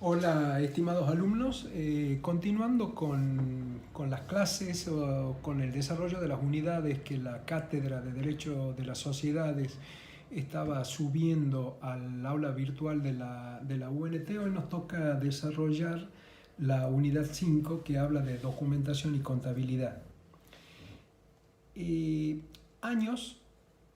Hola, estimados alumnos. Continuando con las clases o con el desarrollo de las unidades que la Cátedra de Derecho de las Sociedades estaba subiendo al aula virtual de la UNT, hoy nos toca desarrollar la unidad 5 que habla de documentación y contabilidad. Años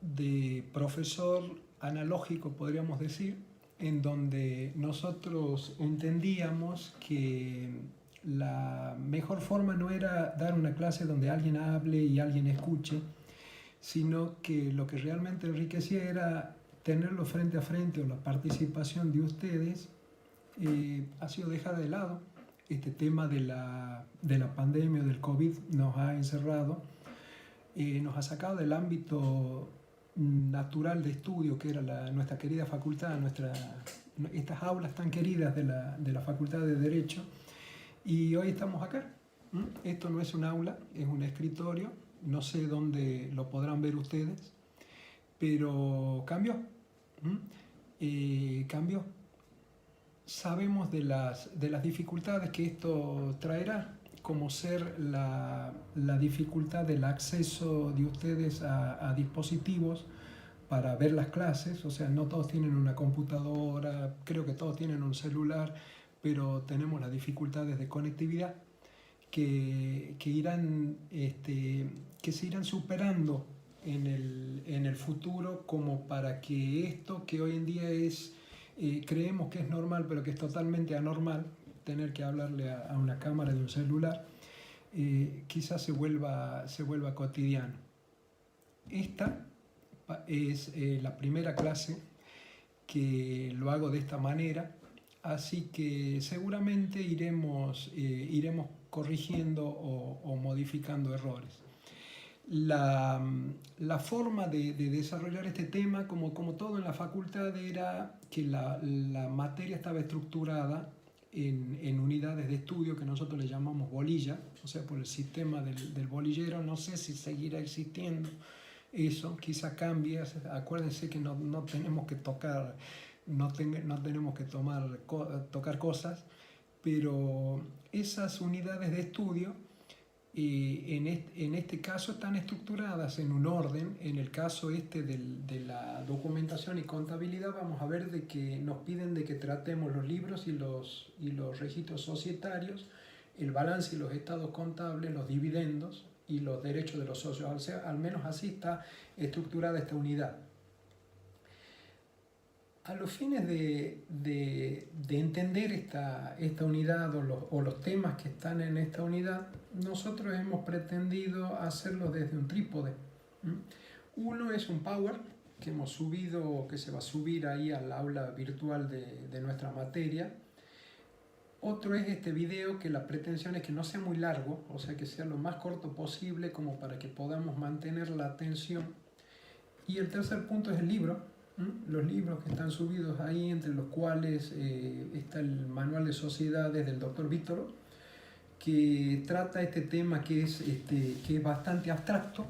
de profesor analógico, podríamos decir, en donde nosotros entendíamos que la mejor forma no era dar una clase donde alguien hable y alguien escuche, sino que lo que realmente enriquecía era tenerlo frente a frente, o la participación de ustedes. Ha sido dejada de lado. Este tema de la pandemia, del COVID, nos ha encerrado, nos ha sacado del ámbito natural de estudio que era nuestra querida facultad, estas aulas tan queridas de la Facultad de Derecho, y hoy estamos acá. Esto no es un aula, es un escritorio. No sé dónde lo podrán ver ustedes, pero cambió. Cambió. Sabemos de las dificultades que esto traerá, como ser la dificultad del acceso de ustedes a dispositivos para ver las clases. O sea, no todos tienen una computadora, creo que todos tienen un celular, pero tenemos las dificultades de conectividad que se irán superando en el futuro, como para que esto que hoy en día creemos que es normal, pero que es totalmente anormal, tener que hablarle a una cámara de un celular, quizás se vuelva cotidiano. Esta es la primera clase que lo hago de esta manera, así que seguramente iremos corrigiendo o modificando errores. La forma de desarrollar este tema, como todo en la facultad, era que la materia estaba estructurada en unidades de estudio que nosotros le llamamos bolilla, o sea, por el sistema del bolillero. No sé si seguirá existiendo eso, quizá cambie. Acuérdense que no tenemos que tocar, no tenemos que tocar cosas, pero esas unidades de estudio en este caso están estructuradas en un orden. En el caso de la documentación y contabilidad, vamos a ver de que nos piden de que tratemos los libros y los registros societarios, el balance y los estados contables, los dividendos y los derechos de los socios. O sea, al menos así está estructurada esta unidad. A los fines de entender esta unidad o los temas que están en esta unidad, nosotros hemos pretendido hacerlo desde un trípode. Uno es un Power que hemos subido, que se va a subir ahí al aula virtual de nuestra materia. Otro es este video, que la pretensión es que no sea muy largo, o sea, que sea lo más corto posible, como para que podamos mantener la atención. Y el tercer punto es el libro. Los libros que están subidos ahí, entre los cuales está el Manual de Sociedades del Dr. Víctor, que trata este tema que es bastante abstracto.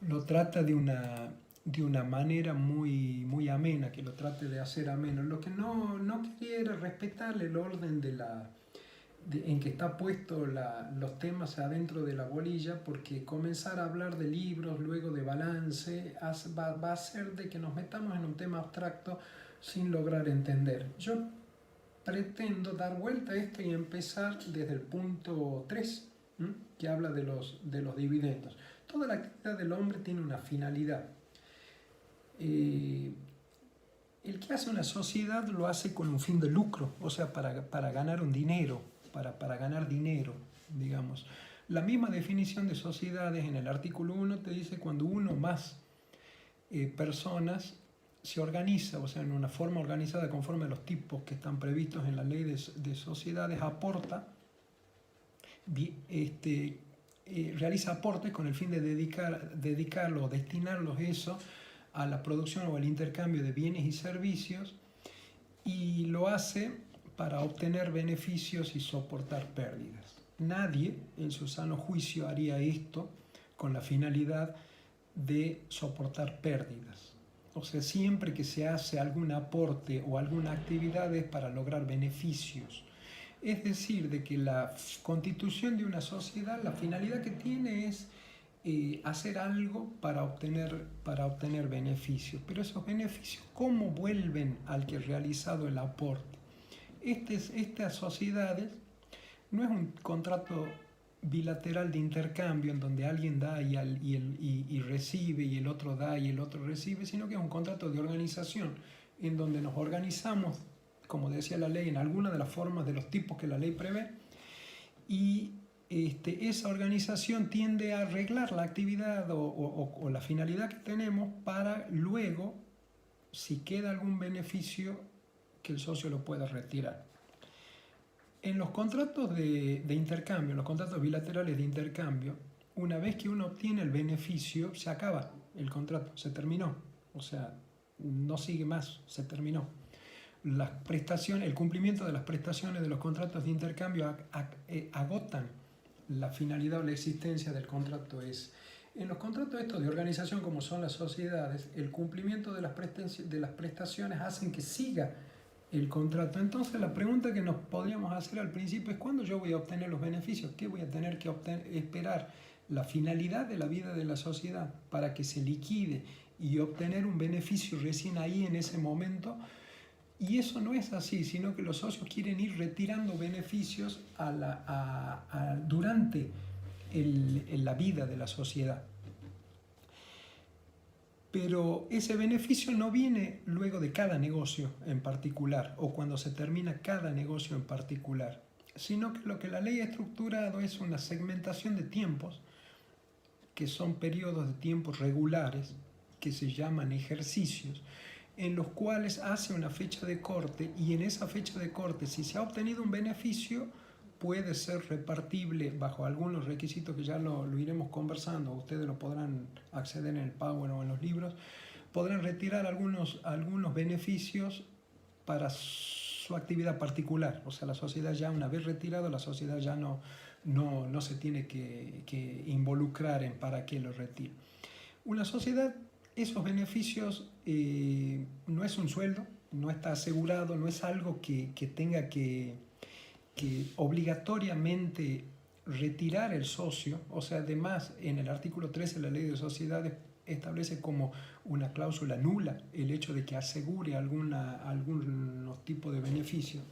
Lo trata de una manera muy amena, que lo trate de hacer ameno. Lo que no quería era respetarle el orden en que está puesto los temas adentro de la bolilla, porque comenzar a hablar de libros, luego de balance, va a hacer de que nos metamos en un tema abstracto sin lograr entender. Yo pretendo dar vuelta a esto y empezar desde el punto 3, que habla de los dividendos. Toda la actividad del hombre tiene una finalidad. El que hace una sociedad lo hace con un fin de lucro, o sea, para ganar un dinero, para ganar dinero, digamos. La misma definición de sociedades en el artículo 1 te dice cuando uno o más personas se organiza, o sea, en una forma organizada conforme a los tipos que están previstos en la ley de sociedades, aporta, realiza aportes con el fin de dedicarlo o destinarlos eso a la producción o al intercambio de bienes y servicios, y lo hace para obtener beneficios y soportar pérdidas. Nadie en su sano juicio haría esto con la finalidad de soportar pérdidas. O sea, siempre que se hace algún aporte o alguna actividad es para lograr beneficios. Es decir, de que la constitución de una sociedad, la finalidad que tiene es hacer algo para obtener beneficios. Pero esos beneficios, ¿cómo vuelven al que ha realizado el aporte? Estas sociedades no es un contrato bilateral de intercambio en donde alguien da y recibe y el otro da y el otro recibe, sino que es un contrato de organización en donde nos organizamos, como decía la ley, en alguna de las formas de los tipos que la ley prevé, y esa organización tiende a arreglar la actividad o la finalidad que tenemos para luego, si queda algún beneficio, que el socio lo pueda retirar. En los contratos de intercambio, en los contratos bilaterales de intercambio, una vez que uno obtiene el beneficio, se acaba el contrato, se terminó. O sea, no sigue más, se terminó. Las prestaciones, el cumplimiento de las prestaciones de los contratos de intercambio agotan la finalidad o la existencia del contrato. En los contratos estos de organización, como son las sociedades, el cumplimiento de las prestaciones hacen que siga el contrato. Entonces la pregunta que nos podríamos hacer al principio es: ¿cuándo yo voy a obtener los beneficios? ¿Qué voy a tener que esperar? La finalidad de la vida de la sociedad para que se liquide y obtener un beneficio recién ahí en ese momento. Y eso no es así, sino que los socios quieren ir retirando beneficios durante la vida de la sociedad. Pero ese beneficio no viene luego de cada negocio en particular o cuando se termina cada negocio en particular, sino que lo que la ley ha estructurado es una segmentación de tiempos, que son periodos de tiempos regulares, que se llaman ejercicios, en los cuales hace una fecha de corte, y en esa fecha de corte, si se ha obtenido un beneficio, puede ser repartible bajo algunos requisitos que ya lo iremos conversando. Ustedes lo podrán acceder en el Power o en los libros. Podrán retirar algunos beneficios para su actividad particular. O sea, la sociedad ya, una vez retirado, la sociedad ya no se tiene que involucrar en para qué lo retire. Una sociedad, esos beneficios no es un sueldo, no está asegurado, no es algo que tenga que obligatoriamente retirar el socio. O sea, además, en el artículo 13 de la Ley de Sociedades establece como una cláusula nula el hecho de que asegure algún tipo de beneficio.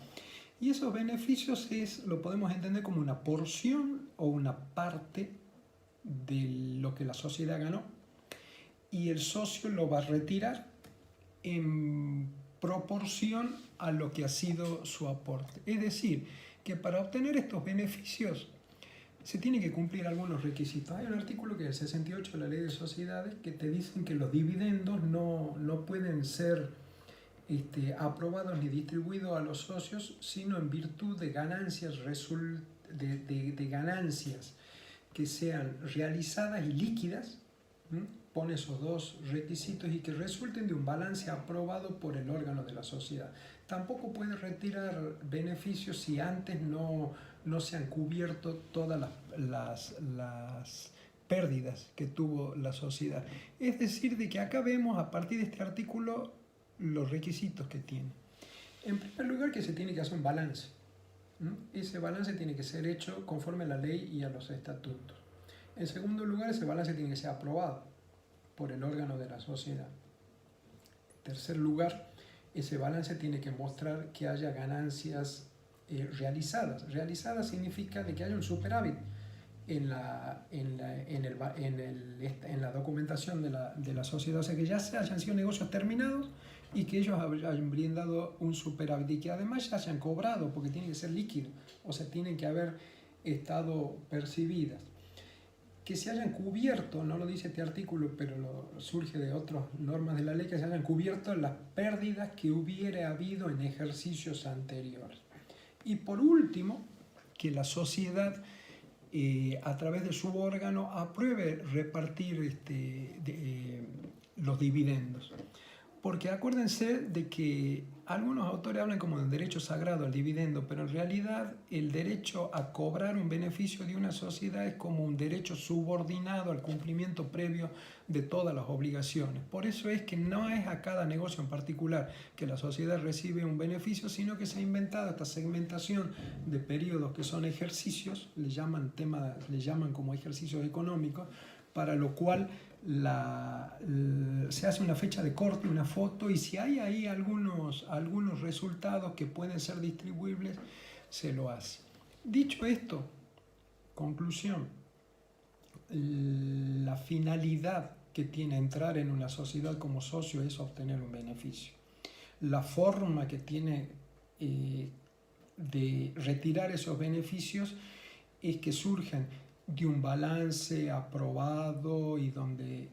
Y esos beneficios lo podemos entender como una porción o una parte de lo que la sociedad ganó, y el socio lo va a retirar en proporción a lo que ha sido su aporte. Es decir, que para obtener estos beneficios se tienen que cumplir algunos requisitos. Hay un artículo que es el 68 de la Ley de Sociedades que te dicen que los dividendos no pueden ser aprobados ni distribuidos a los socios, sino en virtud de ganancias, de ganancias que sean realizadas y líquidas. Pone esos dos requisitos, y que resulten de un balance aprobado por el órgano de la sociedad. Tampoco puede retirar beneficios si antes no se han cubierto todas las pérdidas que tuvo la sociedad. Es decir, de que acá vemos a partir de este artículo los requisitos que tiene. En primer lugar, que se tiene que hacer un balance. Ese balance tiene que ser hecho conforme a la ley y a los estatutos. En segundo lugar, ese balance tiene que ser aprobado por el órgano de la sociedad. En tercer lugar, ese balance tiene que mostrar que haya ganancias realizadas. Realizadas significa de que haya un superávit en la documentación de la sociedad, o sea, que ya hayan sido negocios terminados y que ellos hayan brindado un superávit, y que además ya hayan cobrado, porque tiene que ser líquido, o sea, tienen que haber estado percibidas. Que se hayan cubierto, no lo dice este artículo, pero surge de otras normas de la ley, que se hayan cubierto las pérdidas que hubiera habido en ejercicios anteriores. Y por último, que la sociedad, a través de su órgano, apruebe repartir los dividendos. Porque acuérdense de que algunos autores hablan como de un derecho sagrado al dividendo, pero en realidad el derecho a cobrar un beneficio de una sociedad es como un derecho subordinado al cumplimiento previo de todas las obligaciones. Por eso es que no es a cada negocio en particular que la sociedad recibe un beneficio, sino que se ha inventado esta segmentación de periodos que son ejercicios, le llaman como ejercicios económicos, para lo cual se hace una fecha de corte, una foto, y si hay ahí algunos resultados que pueden ser distribuibles, se lo hace. Dicho esto, conclusión, la finalidad que tiene entrar en una sociedad como socio es obtener un beneficio. La forma que tiene de retirar esos beneficios es que surgen de un balance aprobado y donde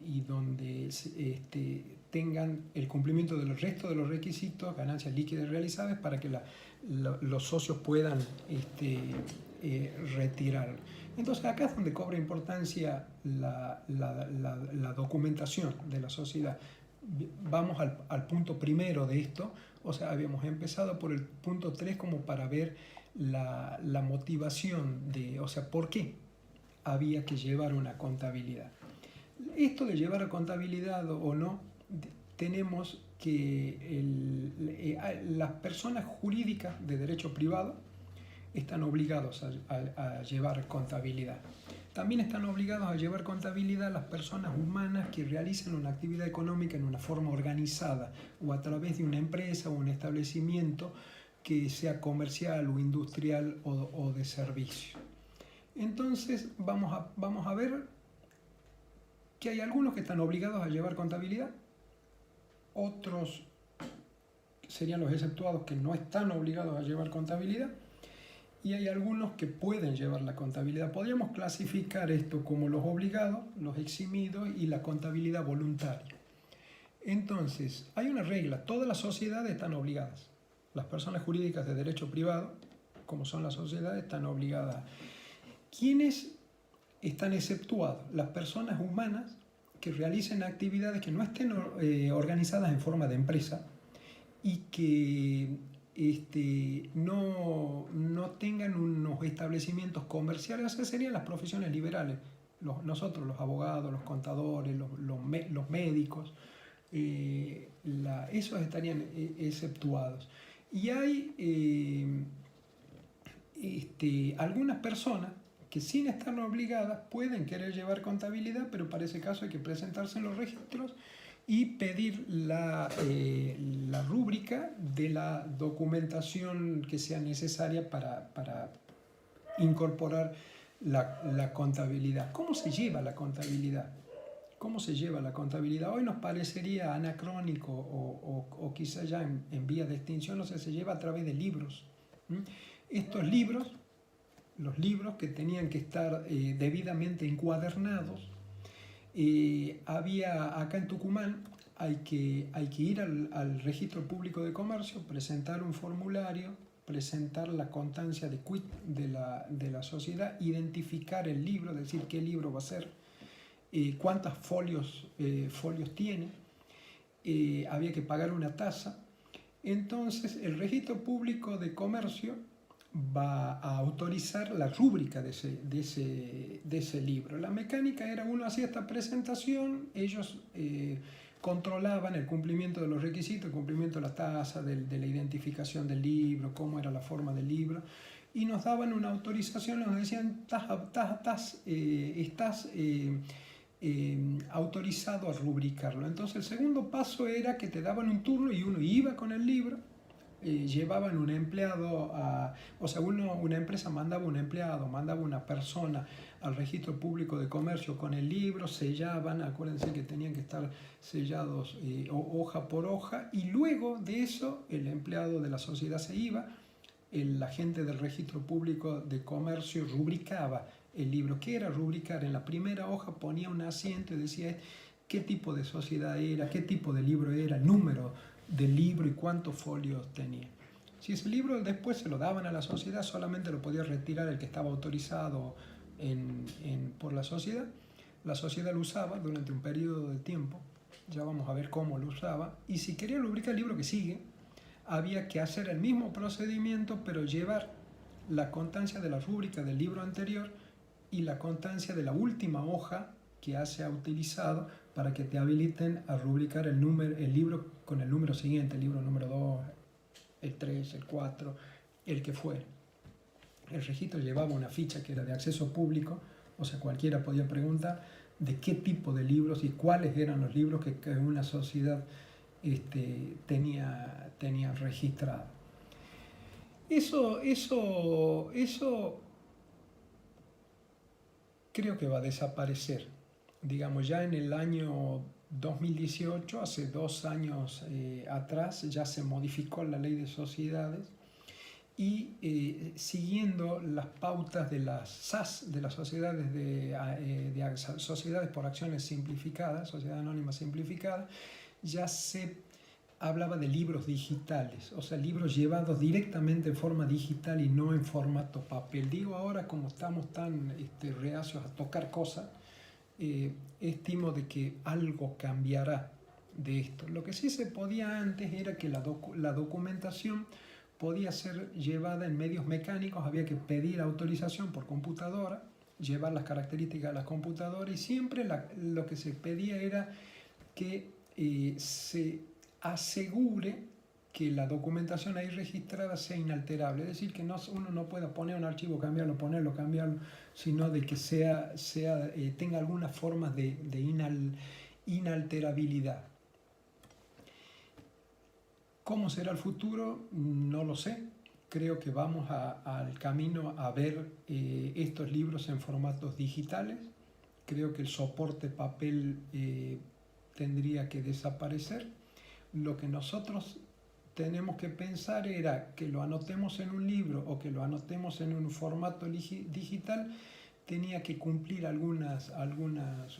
tengan el cumplimiento del resto de los requisitos, ganancias líquidas realizables, para que los socios puedan retirar. Entonces acá es donde cobra importancia la documentación de la sociedad. Vamos al punto primero de esto, o sea, habíamos empezado por el punto 3 como para ver la motivación o sea, ¿por qué había que llevar una contabilidad? Esto de llevar a contabilidad o no, tenemos que las personas jurídicas de derecho privado están obligados a llevar contabilidad. También están obligados a llevar contabilidad las personas humanas que realizan una actividad económica en una forma organizada o a través de una empresa o un establecimiento que sea comercial o industrial o de servicio. Entonces vamos a ver que hay algunos que están obligados a llevar contabilidad, otros serían los exceptuados que no están obligados a llevar contabilidad, y hay algunos que pueden llevar la contabilidad. Podríamos clasificar esto como los obligados, los eximidos y la contabilidad voluntaria. Entonces, hay una regla, todas las sociedades están obligadas. Las personas jurídicas de derecho privado, como son las sociedades, están obligadas. ¿Quiénes están exceptuados? Las personas humanas que realicen actividades que no estén organizadas en forma de empresa y que no tengan unos establecimientos comerciales. O sea, serían las profesiones liberales. Nosotros, los abogados, los contadores, los médicos, esos estarían exceptuados. Y hay algunas personas que sin estar obligadas pueden querer llevar contabilidad, pero para ese caso hay que presentarse en los registros y pedir la rúbrica de la documentación que sea necesaria para incorporar la contabilidad. ¿Cómo se lleva la contabilidad? ¿Cómo se lleva la contabilidad? Hoy nos parecería anacrónico o quizá ya en vía de extinción, o sea, se lleva a través de libros. Estos libros, los libros que tenían que estar debidamente encuadernados, había acá en Tucumán, hay que ir al registro público de comercio, presentar un formulario, presentar la constancia de quit de la sociedad, identificar el libro, decir qué libro va a ser, cuántos folios tiene, había que pagar una tasa. Entonces el registro público de comercio va a autorizar la rúbrica de ese libro. La mecánica era, uno hacía esta presentación, ellos controlaban el cumplimiento de los requisitos, el cumplimiento de la tasa, de la identificación del libro, cómo era la forma del libro, y nos daban una autorización, nos decían, estás autorizado a rubricarlo. Entonces el segundo paso era que te daban un turno y uno iba con el libro, llevaban un empleado, una empresa mandaba un empleado, mandaba una persona al registro público de comercio con el libro, sellaban, acuérdense que tenían que estar sellados hoja por hoja, y luego de eso el empleado de la sociedad se iba, el agente del registro público de comercio rubricaba el libro. ¿Qué era rubricar? En la primera hoja ponía un asiento y decía qué tipo de sociedad era, qué tipo de libro era, el número del libro y cuántos folios tenía. Si ese libro después se lo daban a la sociedad, solamente lo podía retirar el que estaba autorizado por la sociedad. La sociedad lo usaba durante un periodo de tiempo, ya vamos a ver cómo lo usaba, y si quería rubricar el libro que sigue, había que hacer el mismo procedimiento, pero llevar la constancia de la rúbrica del libro anterior y la constancia de la última hoja que se ha utilizado para que te habiliten a rubricar el libro con el número siguiente, el libro número 2, el 3, el 4, el que fuera. El registro llevaba una ficha que era de acceso público, o sea, cualquiera podía preguntar de qué tipo de libros y cuáles eran los libros que una sociedad tenía registrado. Eso creo que va a desaparecer. Digamos, ya en el año 2018, hace 2 años atrás, ya se modificó la ley de sociedades y siguiendo las pautas de las SAS, de las sociedades, sociedades por acciones simplificadas, sociedad anónima simplificada, ya se hablaba de libros digitales, o sea, libros llevados directamente en forma digital y no en formato papel. Digo ahora, como estamos tan reacios a tocar cosas, estimo de que algo cambiará de esto. Lo que sí se podía antes era que la documentación podía ser llevada en medios mecánicos, había que pedir autorización por computadora, llevar las características de la computadora, y siempre lo que se pedía era que se asegure que la documentación ahí registrada sea inalterable, es decir, que uno no pueda poner un archivo, cambiarlo, ponerlo, cambiarlo, sino de que tenga alguna forma de inalterabilidad. ¿Cómo será el futuro? No lo sé. Creo que vamos al camino a ver estos libros en formatos digitales. Creo que el soporte papel tendría que desaparecer. Lo que nosotros tenemos que pensar era que lo anotemos en un libro o que lo anotemos en un formato digital, tenía que cumplir algunos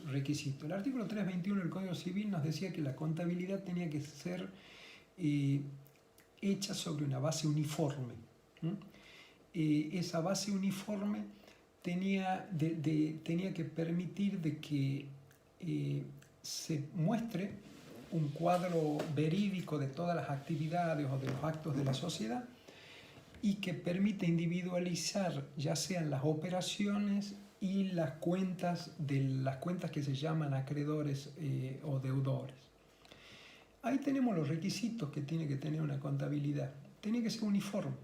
requisitos. El artículo 321 del Código Civil nos decía que la contabilidad tenía que ser hecha sobre una base uniforme. Esa base uniforme tenía que permitir de que se muestre un cuadro verídico de todas las actividades o de los actos de la sociedad y que permite individualizar ya sean las operaciones y las cuentas que se llaman acreedores o deudores. Ahí tenemos los requisitos que tiene que tener una contabilidad. Tiene que ser uniforme.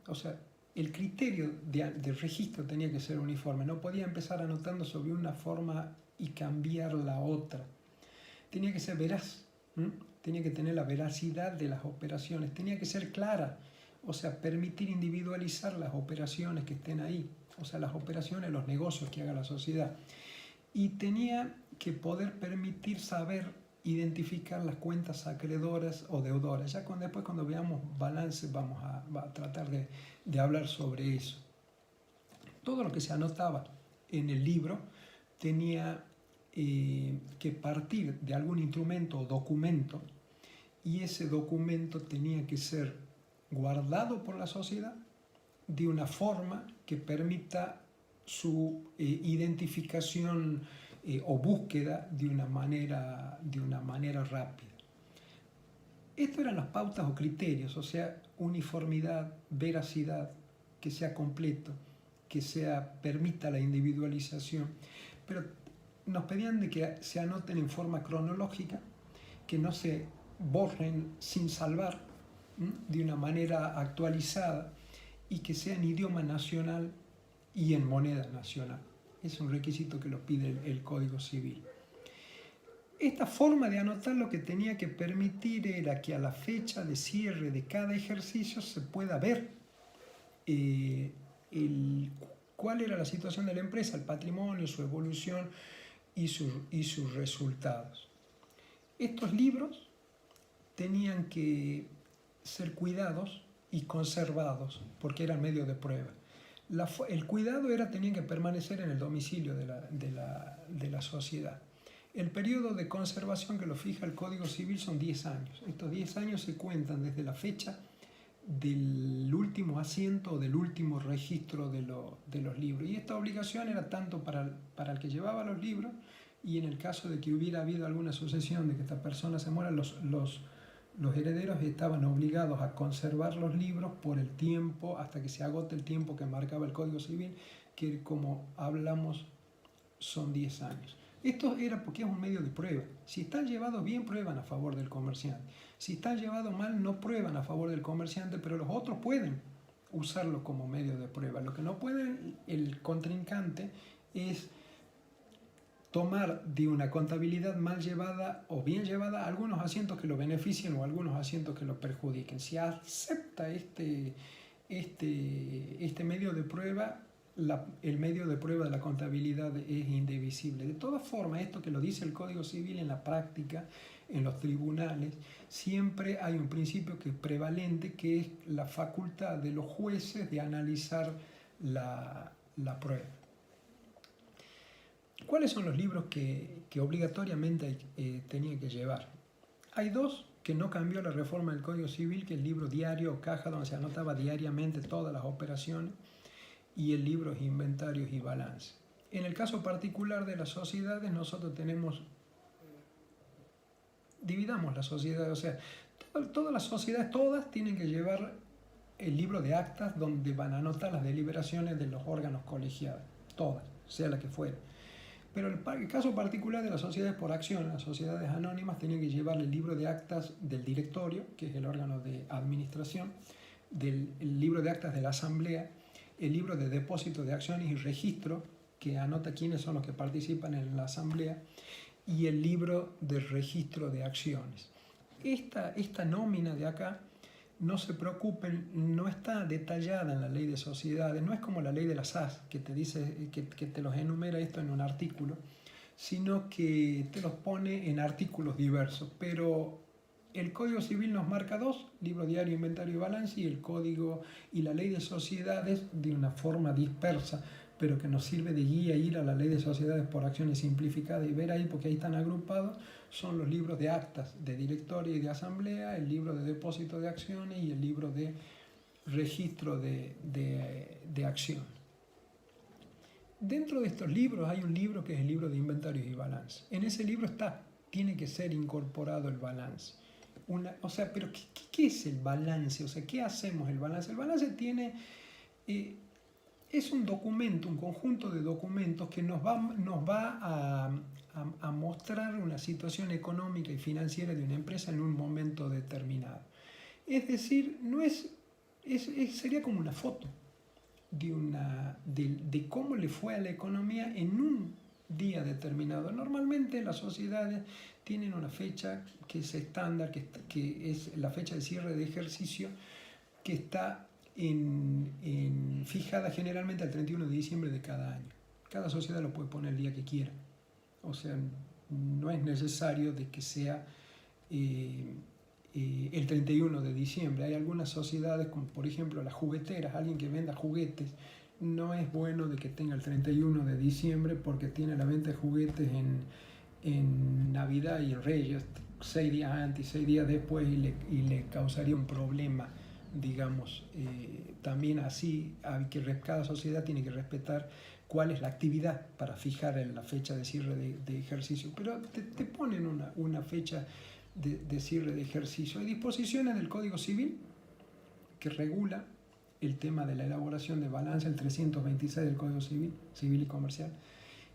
O sea, el criterio de registro tenía que ser uniforme. No podía empezar anotando sobre una forma y cambiar la otra. Tenía que ser veraz. Tenía que tener la veracidad de las operaciones. Tenía que ser clara. O sea, permitir individualizar las operaciones que estén ahí. O sea, las operaciones, los negocios que haga la sociedad. Y tenía que poder permitir saber identificar las cuentas acreedoras o deudoras. Ya después cuando veamos balance vamos a tratar de hablar sobre eso. Todo lo que se anotaba en el libro tenía que partir de algún instrumento o documento, y ese documento tenía que ser guardado por la sociedad de una forma que permita su identificación o búsqueda de una manera rápida. Estas eran las pautas o criterios, o sea, uniformidad, veracidad, que sea completo, que permita la individualización. Pero nos pedían de que se anoten en forma cronológica, que no se borren sin salvar, de una manera actualizada, y que sea en idioma nacional y en moneda nacional. Es un requisito que lo pide el Código Civil. Esta forma de anotar lo que tenía que permitir era que a la fecha de cierre de cada ejercicio se pueda ver cuál era la situación de la empresa, el patrimonio, su evolución y sus resultados. Estos libros tenían que ser cuidados y conservados porque eran medio de prueba. El cuidado tenían que permanecer en el domicilio de la sociedad. El periodo de conservación que lo fija el Código Civil son 10 años. Estos 10 años se cuentan desde la fecha del último asiento o del último registro de los libros. Y esta obligación era tanto para el que llevaba los libros y en el caso de que hubiera habido alguna sucesión, de que esta persona se muera, los herederos estaban obligados a conservar los libros por el tiempo, hasta que se agote el tiempo que marcaba el Código Civil, que como hablamos son 10 años. Esto era porque es un medio de prueba. Si están llevados bien, prueban a favor del comerciante. Si están llevados mal, no prueban a favor del comerciante, pero los otros pueden usarlo como medio de prueba. Lo que no puede el contrincante es tomar de una contabilidad mal llevada o bien llevada algunos asientos que lo beneficien o algunos asientos que lo perjudiquen. Si acepta este medio de prueba, el medio de prueba de la contabilidad es indivisible. De todas formas, esto que lo dice el Código Civil, en la práctica, en los tribunales, siempre hay un principio que es prevalente, que es la facultad de los jueces de analizar la prueba. ¿Cuáles son los libros que obligatoriamente tenían que llevar? Hay dos que no cambió la reforma del Código Civil, que es el libro diario o caja, donde se anotaba diariamente todas las operaciones, y el libro Inventarios y Balance. En el caso particular de las sociedades, nosotros dividamos las sociedades, o sea, todas las sociedades, todas tienen que llevar el libro de actas donde van a anotar las deliberaciones de los órganos colegiados, todas, sea la que fuera. Pero el caso particular de las sociedades por acción, las sociedades anónimas, tenían que llevar el libro de actas del directorio, que es el órgano de administración, el libro de actas de la asamblea, el libro de depósito de acciones y registro, que anota quiénes son los que participan en la asamblea, y el libro de registro de acciones. Esta nómina de acá, no se preocupen, no está detallada en la ley de sociedades, no es como la ley de las SAS, que te dice que te los enumera esto en un artículo, sino que te los pone en artículos diversos, pero el Código Civil nos marca dos: libro diario, inventario y balance, y el Código y la ley de sociedades de una forma dispersa, pero que nos sirve de guía ir a la ley de sociedades por acciones simplificadas y ver ahí, porque ahí están agrupados, son los libros de actas de directorio y de asamblea, el libro de depósito de acciones y el libro de registro de acciones. Dentro de estos libros hay un libro que es el libro de inventarios y balance. En ese libro tiene que ser incorporado el balance. Pero ¿qué es el balance? O sea, ¿qué hacemos el balance? El balance es un documento, un conjunto de documentos que nos va a mostrar una situación económica y financiera de una empresa en un momento determinado. Es decir, sería como una foto de cómo le fue a la economía en un día determinado. Normalmente las sociedades tienen una fecha que es estándar, que es la fecha de cierre de ejercicio, que está fijada generalmente al 31 de diciembre de cada año. Cada sociedad lo puede poner el día que quiera. O sea, no es necesario de que sea el 31 de diciembre. Hay algunas sociedades, como por ejemplo las jugueteras, alguien que venda juguetes, no es bueno de que tenga el 31 de diciembre porque tiene la venta de juguetes en Navidad y en Reyes, 6 días antes, 6 días después, y le causaría un problema, digamos. También así, cada sociedad tiene que respetar cuál es la actividad para fijar la fecha de cierre de ejercicio, pero te ponen una fecha de cierre de ejercicio. Hay disposiciones del Código Civil que regula el tema de la elaboración de balance, el 326 del Código Civil y Comercial,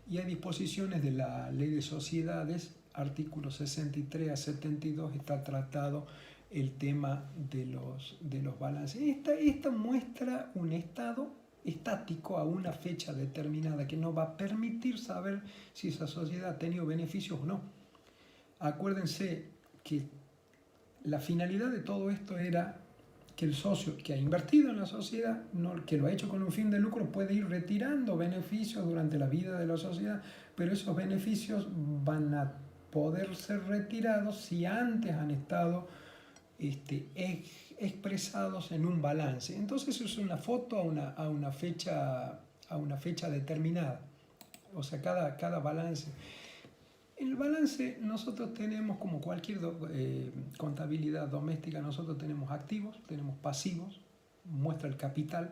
y hay disposiciones de la Ley de Sociedades, artículos 63 a 72, está tratado el tema de los balances. Esta muestra un estado estático a una fecha determinada que nos va a permitir saber si esa sociedad ha tenido beneficios o no. Acuérdense que la finalidad de todo esto era que el socio que ha invertido en la sociedad, que lo ha hecho con un fin de lucro, puede ir retirando beneficios durante la vida de la sociedad, pero esos beneficios van a poder ser retirados si antes han estado expresados en un balance. Entonces es una foto a una fecha determinada, o sea, cada balance. En el balance nosotros tenemos, como cualquier contabilidad doméstica, nosotros tenemos activos, tenemos pasivos, muestra el capital,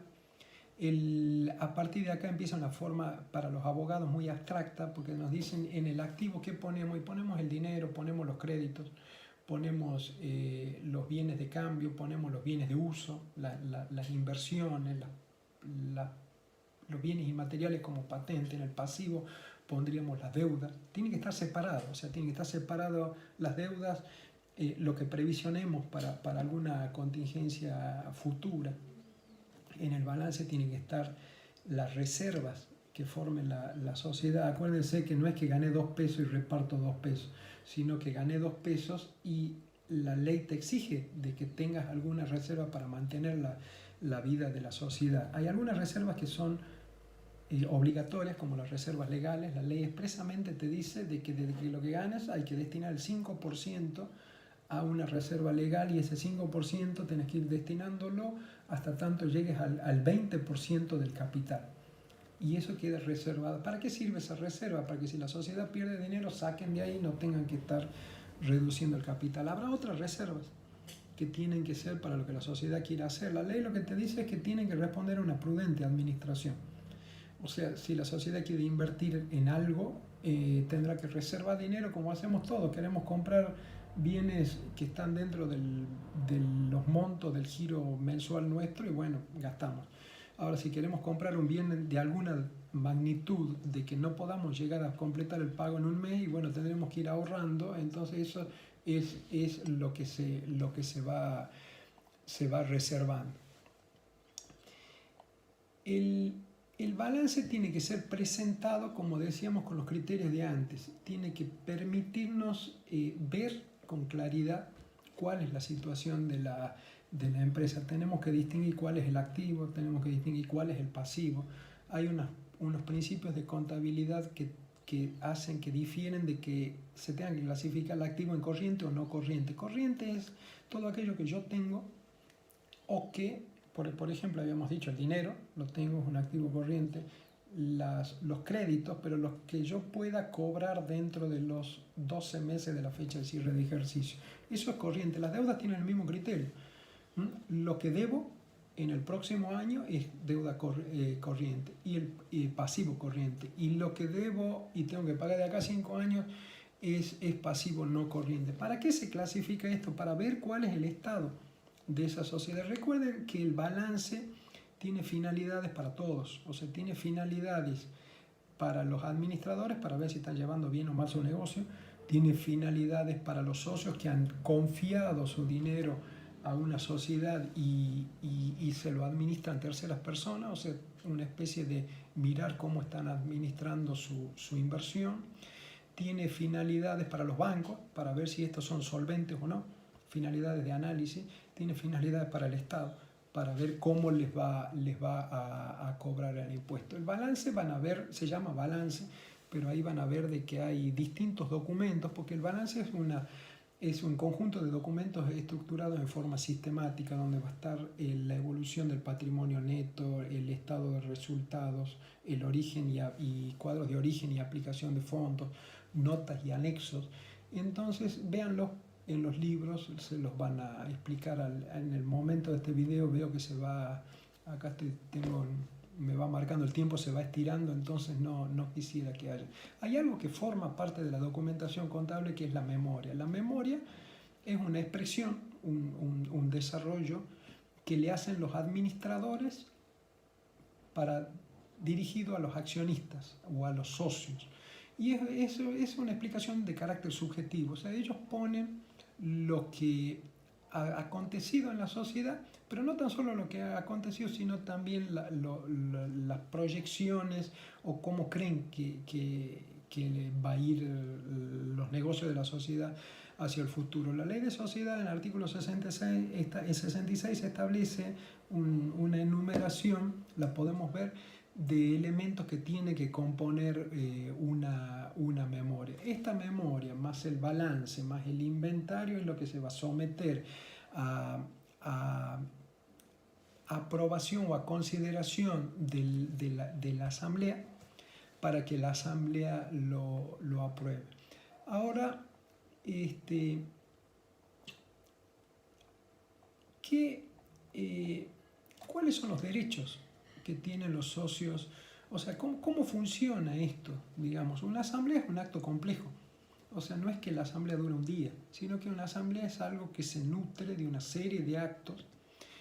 A partir de acá empieza una forma para los abogados muy abstracta, porque nos dicen en el activo qué ponemos, y ponemos el dinero, ponemos los créditos, ponemos los bienes de cambio, ponemos los bienes de uso, las inversiones, los bienes inmateriales como patente. En el pasivo pondríamos las deudas. Tiene que estar separado, o sea, tiene que estar separado las deudas, lo que previsionemos para alguna contingencia futura. En el balance tienen que estar las reservas que formen la sociedad. Acuérdense que no es que gané 2 pesos y reparto 2 pesos, sino que gané 2 pesos y la ley te exige de que tengas alguna reserva para mantener la vida de la sociedad. Hay algunas reservas que son obligatorias, como las reservas legales. La ley expresamente te dice de que desde que lo que ganas hay que destinar el 5% a una reserva legal, y ese 5% tenés que ir destinándolo hasta tanto llegues al 20% del capital. Y eso queda reservado. ¿Para qué sirve esa reserva? Para que si la sociedad pierde dinero, saquen de ahí y no tengan que estar reduciendo el capital. Habrá otras reservas que tienen que ser para lo que la sociedad quiera hacer. La ley lo que te dice es que tienen que responder a una prudente administración. O sea, si la sociedad quiere invertir en algo, tendrá que reservar dinero, como hacemos todos. Queremos comprar bienes que están dentro de los montos del giro mensual nuestro y bueno, gastamos. Ahora, si queremos comprar un bien de alguna magnitud de que no podamos llegar a completar el pago en un mes, y bueno, tendremos que ir ahorrando. Entonces eso es lo que se va reservando. El balance tiene que ser presentado, como decíamos, con los criterios de antes. Tiene que permitirnos ver con claridad cuál es la situación de la empresa. Tenemos que distinguir cuál es el activo, tenemos que distinguir cuál es el pasivo. Hay unos principios de contabilidad que hacen que difieren de que se tenga que clasificar el activo en corriente o no corriente. Corriente es todo aquello que yo tengo o que, por ejemplo, habíamos dicho el dinero, lo tengo, es un activo corriente. Los créditos, pero los que yo pueda cobrar dentro de los 12 meses de la fecha de cierre de ejercicio. Eso es corriente. Las deudas tienen el mismo criterio. Lo que debo en el próximo año es deuda corriente y el pasivo corriente. Y lo que debo y tengo que pagar de acá a 5 años es pasivo no corriente. ¿Para qué se clasifica esto? Para ver cuál es el estado de esa sociedad. Recuerden que el balance tiene finalidades para todos, o sea, tiene finalidades para los administradores para ver si están llevando bien o mal su negocio, tiene finalidades para los socios que han confiado su dinero a una sociedad y se lo administran terceras personas, o sea, una especie de mirar cómo están administrando su inversión. Tiene finalidades para los bancos, para ver si estos son solventes o no, finalidades de análisis. Tiene finalidades para el Estado, para ver cómo les va a cobrar el impuesto. El balance van a ver, se llama balance, pero ahí van a ver de que hay distintos documentos, porque el balance es un conjunto de documentos estructurados en forma sistemática, donde va a estar la evolución del patrimonio neto, el estado de resultados, el origen y cuadros de origen y aplicación de fondos, notas y anexos. Entonces, véanlo en los libros, se los van a explicar en el momento de este video. Veo que se va, acá me va marcando el tiempo, se va estirando, entonces no quisiera que haya. Hay algo que forma parte de la documentación contable, que es la memoria. La memoria es una expresión, un desarrollo que le hacen los administradores dirigido a los accionistas o a los socios. Y eso es una explicación de carácter subjetivo, o sea, ellos ponen lo que ha acontecido en la sociedad, pero no tan solo lo que ha acontecido, sino también las proyecciones o cómo creen que va a ir los negocios de la sociedad hacia el futuro. La ley de sociedad, en el artículo 66 establece una enumeración, la podemos ver, de elementos que tiene que componer una memoria. Esta memoria, más el balance, más el inventario, es lo que se va a someter a aprobación o a consideración de la asamblea, para que la asamblea lo apruebe. Ahora, ¿cuáles son los derechos que tienen los socios. O sea, ¿cómo funciona esto? Digamos, una asamblea es un acto complejo. O sea, no es que la asamblea dure un día, sino que una asamblea es algo que se nutre de una serie de actos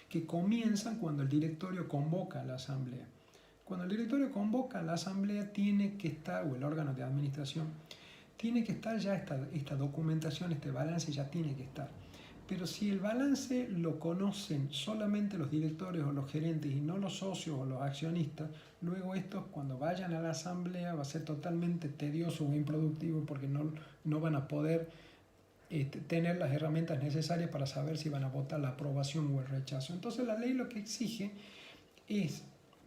que comienzan cuando el directorio convoca a la asamblea. Cuando el directorio convoca a la asamblea tiene que estar, o el órgano de administración, tiene que estar ya esta documentación, este balance ya tiene que estar. Pero si el balance lo conocen solamente los directorios o los gerentes y no los socios o los accionistas, luego estos cuando vayan a la asamblea va a ser totalmente tedioso o improductivo porque no van a poder tener las herramientas necesarias para saber si van a votar la aprobación o el rechazo. Entonces la ley lo que exige es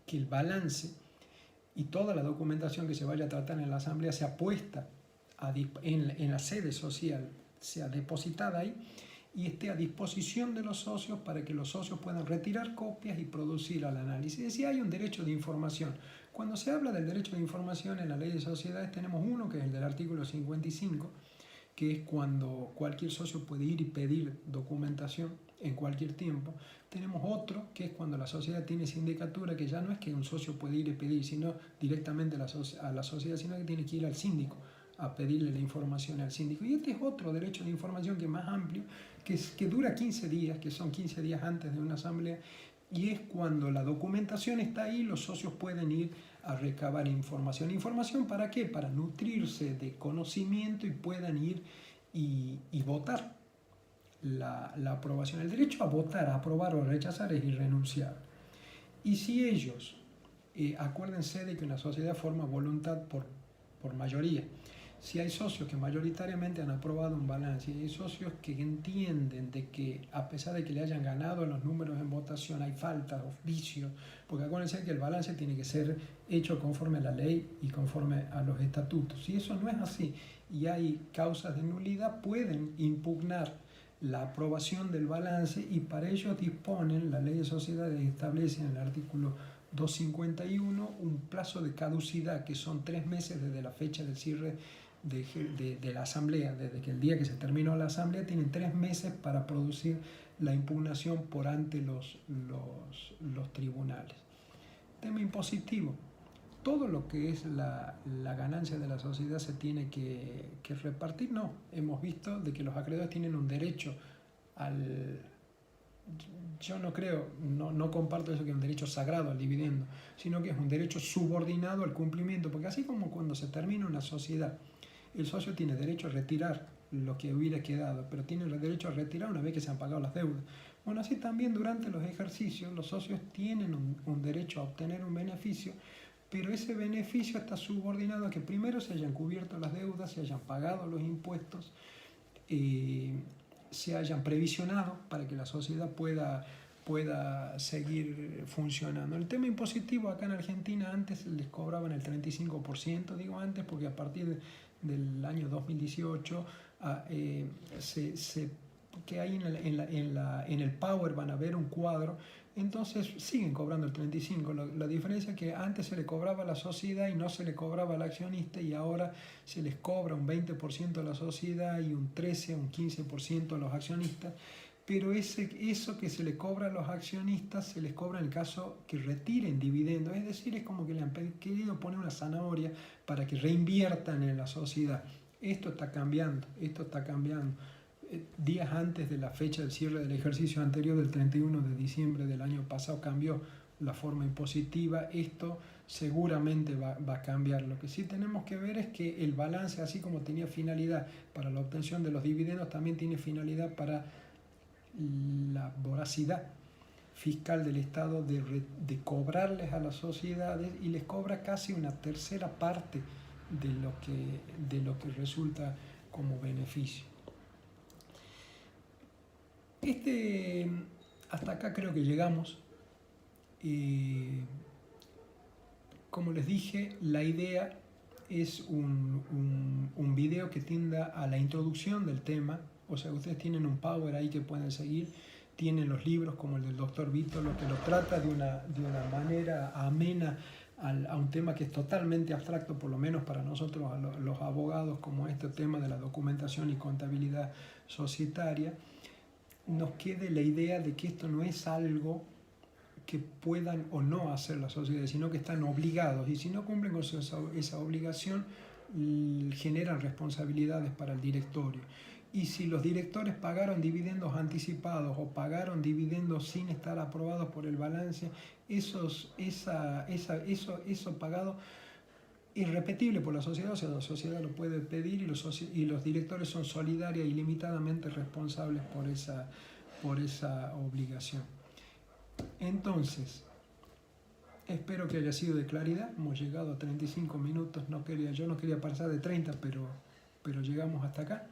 que el balance y toda la documentación que se vaya a tratar en la asamblea sea puesta en la sede social, sea depositada ahí y esté a disposición de los socios para que los socios puedan retirar copias y producir el análisis. Es decir, hay un derecho de información. Cuando se habla del derecho de información en la ley de sociedades tenemos uno que es el del artículo 55, que es cuando cualquier socio puede ir y pedir documentación en cualquier tiempo. Tenemos otro, que es cuando la sociedad tiene sindicatura, que ya no es que un socio puede ir y pedir, sino directamente a la sociedad, sino que tiene que ir al síndico a pedirle la información al síndico. Y este es otro derecho de información que es más amplio, que dura 15 días, que son 15 días antes de una asamblea, y es cuando la documentación está ahí, los socios pueden ir a recabar información. ¿Información para qué? Para nutrirse de conocimiento y puedan ir y votar la aprobación. El derecho a votar, a aprobar o rechazar es irrenunciable. Y si ellos, acuérdense de que una sociedad forma voluntad por mayoría. Si hay socios que mayoritariamente han aprobado un balance y hay socios que entienden de que a pesar de que le hayan ganado los números en votación hay faltas o vicios, porque acuérdense que el balance tiene que ser hecho conforme a la ley y conforme a los estatutos. Si eso no es así y hay causas de nulidad, pueden impugnar la aprobación del balance y para ello disponen, la ley de sociedades establece en el artículo 251 un plazo de caducidad que son 3 meses desde la fecha del cierre de la asamblea. Desde que el día que se terminó la asamblea tienen 3 meses para producir la impugnación por ante los tribunales. Tema impositivo. Todo lo que es la ganancia de la sociedad se tiene que repartir. No, hemos visto de que los acreedores tienen un derecho al... Yo no creo, no comparto eso que es un derecho sagrado al dividendo, sino que es un derecho subordinado al cumplimiento, porque así como cuando se termina una sociedad, el socio tiene derecho a retirar lo que hubiera quedado, pero tiene el derecho a retirar una vez que se han pagado las deudas. Bueno, así también durante los ejercicios los socios tienen un derecho a obtener un beneficio, pero ese beneficio está subordinado a que primero se hayan cubierto las deudas, se hayan pagado los impuestos, se hayan previsionado para que la sociedad pueda seguir funcionando. El tema impositivo acá en Argentina antes les cobraban el 35%, digo antes porque a partir del año 2018 que ahí en el Power van a ver un cuadro, entonces siguen cobrando el 35%. La diferencia es que antes se le cobraba a la sociedad y no se le cobraba al accionista y ahora se les cobra un 20% a la sociedad y un 13, un 15% a los accionistas. Pero eso que se le cobra a los accionistas se les cobra en el caso que retiren dividendos, es decir, es como que le han querido poner una zanahoria para que reinviertan en la sociedad. Esto está cambiando. Días antes de la fecha del cierre del ejercicio anterior, del 31 de diciembre del año pasado, cambió la forma impositiva. Esto seguramente va a cambiar. Lo que sí tenemos que ver es que el balance, así como tenía finalidad para la obtención de los dividendos, también tiene finalidad para la voracidad fiscal del Estado de cobrarles a las sociedades y les cobra casi una tercera parte de lo que resulta como beneficio. Hasta acá creo que llegamos. Como les dije, la idea es un video que tienda a la introducción del tema. O sea, ustedes tienen un Power ahí que pueden seguir, tienen los libros como el del doctor Vítor, lo que lo trata de una manera amena a un tema que es totalmente abstracto, por lo menos para nosotros los abogados, como este tema de la documentación y contabilidad societaria. Nos quede la idea de que esto no es algo que puedan o no hacer las sociedades, sino que están obligados, y si no cumplen con esa obligación, generan responsabilidades para el directorio. Y si los directores pagaron dividendos anticipados o pagaron dividendos sin estar aprobados por el balance, eso pagado irrepetible por la sociedad, o sea, la sociedad lo puede pedir, y los directores son solidarios y limitadamente responsables por esa obligación. Entonces, espero que haya sido de claridad. Hemos llegado a 35 minutos, yo no quería pasar de 30, pero llegamos hasta acá.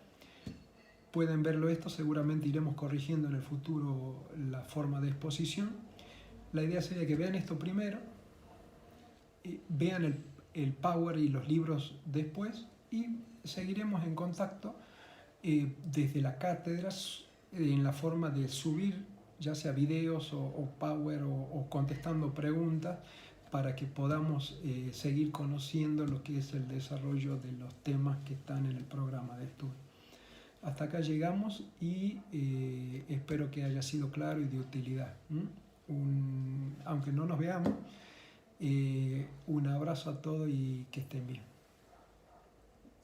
Pueden verlo esto, seguramente iremos corrigiendo en el futuro la forma de exposición. La idea sería que vean esto primero, vean el Power y los libros después, y seguiremos en contacto desde la cátedra en la forma de subir ya sea videos o Power o contestando preguntas, para que podamos seguir conociendo lo que es el desarrollo de los temas que están en el programa de estudio. Hasta acá llegamos, y espero que haya sido claro y de utilidad. Aunque no nos veamos, un abrazo a todos y que estén bien.